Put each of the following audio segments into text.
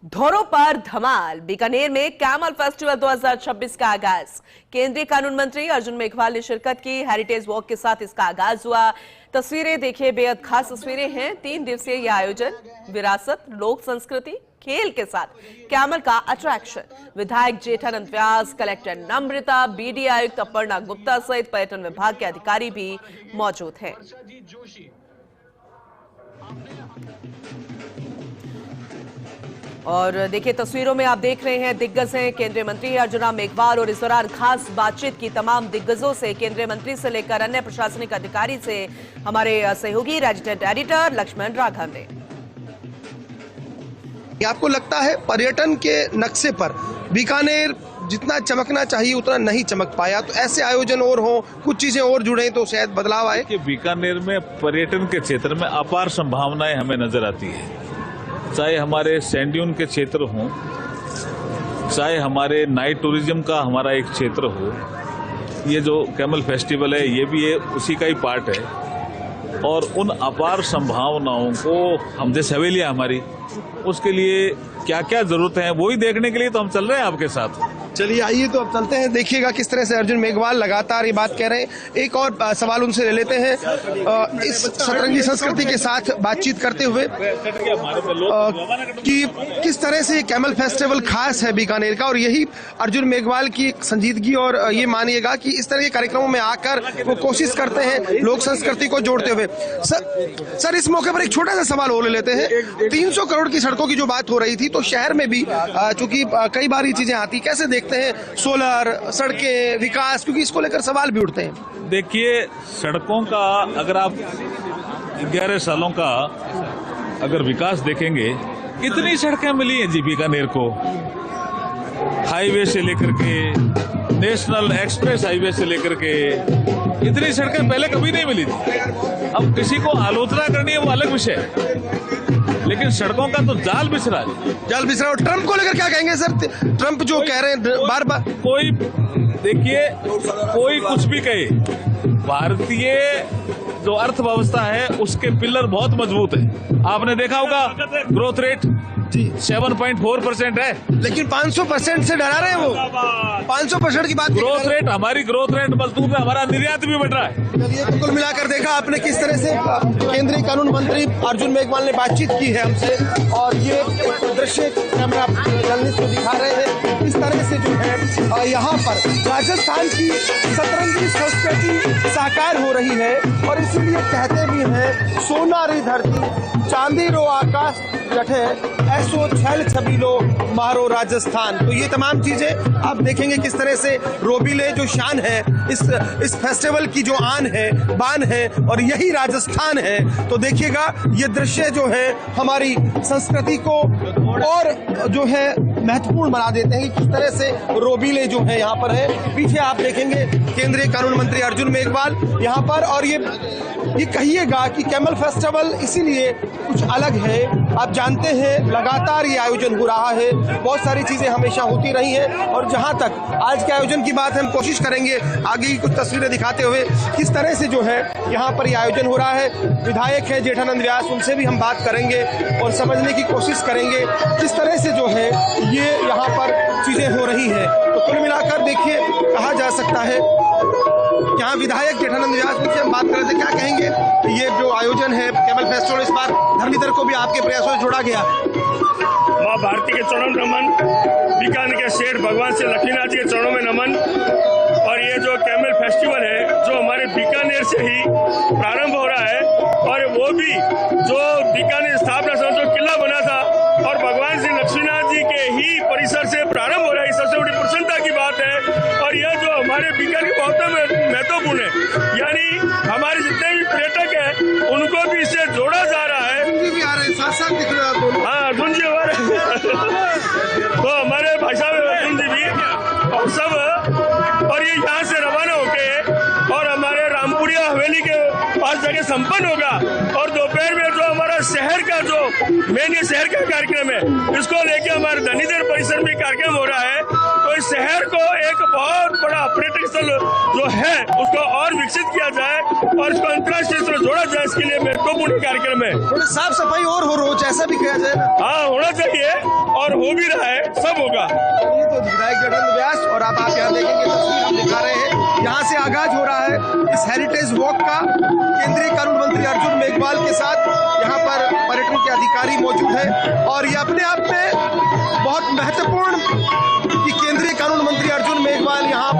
धौरों पर धमाल। बीकानेर में camel festival 2026 का आगाज। केंद्रीय कानून मंत्री अर्जुन मेघवाल ने शिरकत की। हेरिटेज वॉक के साथ इसका आगाज हुआ। तस्वीरें देखिए, बेहद खास तस्वीरें हैं। 3 दिवसीय यह आयोजन विरासत, लोक संस्कृति, खेल के साथ कैमल का अट्रैक्शन। विधायक जेठानंद व्यास, कलेक्टर नम्रता, बीडी आयुक्त अपर्णा गुप्ता सहित पर्यटन विभाग के अधिकारी भी मौजूद हैं। और देखिए, तस्वीरों में आप देख रहे हैं दिग्गज हैं केंद्रीय मंत्री अर्जुन मेघवाल, और इस दौरान खास बातचीत की तमाम दिग्गजों से, केंद्रीय मंत्री से लेकर अन्य प्रशासनिक अधिकारी से हमारे सहयोगी रेजिडेंट एडिटर लक्ष्मण राघव ने। आपको लगता है पर्यटन के नक्शे पर बीकानेर जितना चमकना चाहिए उतना नहीं चमक पाया, तो ऐसे आयोजन और हो, कुछ चीजें और जुड़े तो शायद बदलाव आए? कि बीकानेर में पर्यटन के क्षेत्र में अपार संभावनाएं हमें नजर आती है। चाहे हमारे सैंड ड्यून के क्षेत्र हों, चाहे हमारे नाइट टूरिज्म का हमारा एक क्षेत्र हो, ये जो कैमल फेस्टिवल है ये भी उसी का ही पार्ट है। और उन अपार संभावनाओं को हम जैसे हवेलियां हमारी, उसके लिए क्या क्या जरूरत है वही देखने के लिए तो हम चल रहे हैं आपके साथ। चलिए आइए तो अब चलते हैं, देखिएगा किस तरह से अर्जुन मेघवाल लगातार ये बात कह रहे हैं। एक और सवाल उनसे ले लेते हैं, इस सतरंगी संस्कृति के साथ बातचीत करते हुए कि किस तरह से कैमल फेस्टिवल खास है बीकानेर का, और यही अर्जुन मेघवाल की संजीदगी, और ये मानिएगा कि इस तरह के कार्यक्रमों में आकर वो कोशिश करते हैं लोक संस्कृति को जोड़ते हुए। सर इस मौके पर एक छोटा सा सवाल और ले लेते हैं। 300 करोड़ की सड़कों की जो बात हो रही थी, तो शहर में भी चूंकि कई बार ये चीजें आती, कैसे देखते हैं सोलर, सड़कें, विकास, क्योंकि इसको लेकर सवाल भी उठते हैं। देखिए, सड़कों का अगर आप 11 सालों का अगर विकास देखेंगे, कितनी सड़कें मिली हैं जी बीकानेर को। हाईवे से लेकर के, नेशनल एक्सप्रेस हाईवे से लेकर के, इतनी सड़कें पहले कभी नहीं मिली थी। अब किसी को आलोचना करनी है वो अलग विषय है, लेकिन सड़कों का तो जाल बिछरा है। जाल बिछरा। और ट्रंप को लेकर क्या कहेंगे सर? ट्रंप जो कह रहे हैं बार बार, कोई देखिए, कोई कुछ भी कहे, भारतीय जो अर्थव्यवस्था है उसके पिलर बहुत मजबूत है। आपने देखा होगा ग्रोथ रेट 7.4% है, लेकिन 500% से डरा रहे हैं वो। 500% की बात, ग्रोथ रेट, हमारी ग्रोथ रेट मजबूत है, हमारा निर्यात भी बढ़ रहा है। चलिए, तो कुल मिलाकर देखा आपने किस तरह से केंद्रीय कानून मंत्री अर्जुन मेघवाल ने बातचीत की है हमसे, और ये दृश्य कैमरा जर्नलिस्ट को दिखा रहे हैं किस तरह से जो है यहाँ पर राजस्थान की सतरंगी संस्कृति साकार हो रही है। और इसीलिए कहते भी हैं सोनारी धरती चांदी रो आकाश जठे, ऐसो छैल छबीलो मारो राजस्थान। तो ये तमाम चीजें आप देखेंगे किस तरह से रोबीले जो शान है, इस फेस्टिवल की जो आन है, बान है, और यही राजस्थान है। तो देखिएगा ये दृश्य जो है हमारी संस्कृति को और जो है महत्वपूर्ण बना देते हैं कि किस तरह से रोबीले जो है यहाँ पर है। पीछे आप देखेंगे केंद्रीय कानून मंत्री अर्जुन मेघवाल यहाँ पर, और ये कहिएगा कि कैमल फेस्टिवल इसीलिए कुछ अलग है। आप जानते हैं लगातार ये आयोजन हो रहा है, बहुत सारी चीजें हमेशा होती रही हैं, और जहां तक आज के आयोजन की बात है, हम कोशिश करेंगे आगे की कुछ तस्वीरें दिखाते हुए किस तरह से जो है यहाँ पर ये आयोजन हो रहा है। विधायक है जेठानंद व्यास, उनसे भी हम बात करेंगे और समझने की कोशिश करेंगे किस तरह से जो है ये यहाँ पर चीजें हो रही है। तो कुल मिलाकर देखिए, कहा जा सकता है यहाँ विधायक जेठानंद व्यास, उनसे हम बात कर रहे थे, क्या कहेंगे ये जो आयोजन है कैमल फेस्टिवल, इस बार धरणीधर को भी आपके प्रयासों से जोड़ा गया। माँ भारती के चरणों में नमन, बीकानेर के शेर भगवान से लक्ष्मीनाथ जी के चरणों में नमन। और ये जो कैमल फेस्टिवल है जो हमारे बीकानेर से ही प्रारंभ हो रहा है, और वो भी जो बीकानेर स्थापना संवत जो किला बना था और भगवान श्री लक्ष्मीनाथ जी के ही परिसर से प्रारंभ हो रहा है, सबसे बड़ी प्रसन्नता की बात है। और यह जो हमारे बीकानेर के बहुत महत्वपूर्ण है, यानी हमारे जितने भी पर्यटक हैं उनको भी इससे जोड़ा जा रहा है। साथ दिख रहे हैं आप। हाँ, अर्जुन जी हमारे तो हमारे भाई साहब अर्जुन जी भी और सब, और ये यहाँ से रवाना होके और हमारे रामपुरिया हवेली के पास जगह संपन्न होगा। और दोपहर में जो हमारा शहर का जो मेन ये शहर का कार्यक्रम है, इसको लेके हमारे धनीधर परिसर में कार्यक्रम हो रहा है। तो तो इस शहर को एक बहुत बड़ा पर्यटक स्थल जो है उसको और विकसित किया जाए और इसको अंतर्राष्ट्रीय स्तर पर जोड़ा जाए, इसके लिए महत्वपूर्ण कार्यक्रम है। थोड़ी साफ सफाई और हो रोज ऐसा भी किया जाए ना। हाँ, होना चाहिए और हो भी रहा है, सब होगा। ये तो विधायक जगन व्यास और आप यहाँ देखेंगे तस्वीर हम दिखा रहे हैं, यहाँ से आगाज हो रहा है इस हेरिटेज वॉक का। केंद्रीय कानून मंत्री अर्जुन मेघवाल के साथ यहाँ पर पर्यटन के अधिकारी मौजूद हैं और ये अपने आप में बहुत महत्वपूर्ण कि केंद्रीय कानून मंत्री अर्जुन मेघवाल यहाँ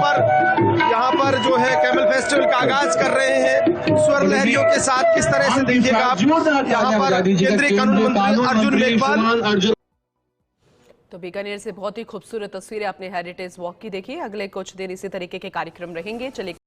पर जो है कैमल फेस्टिवल का आगाज कर रहे हैं स्वर लहरियों के साथ। किस तरह से देखिएगा आप यहाँ पर केंद्रीय कानून मंत्री अर्जुन मेघवाल। तो बीकानेर से बहुत ही खूबसूरत तस्वीरें आपने हेरिटेज वॉक की देखी। अगले कुछ दिन इसी तरीके के कार्यक्रम रहेंगे। चलिए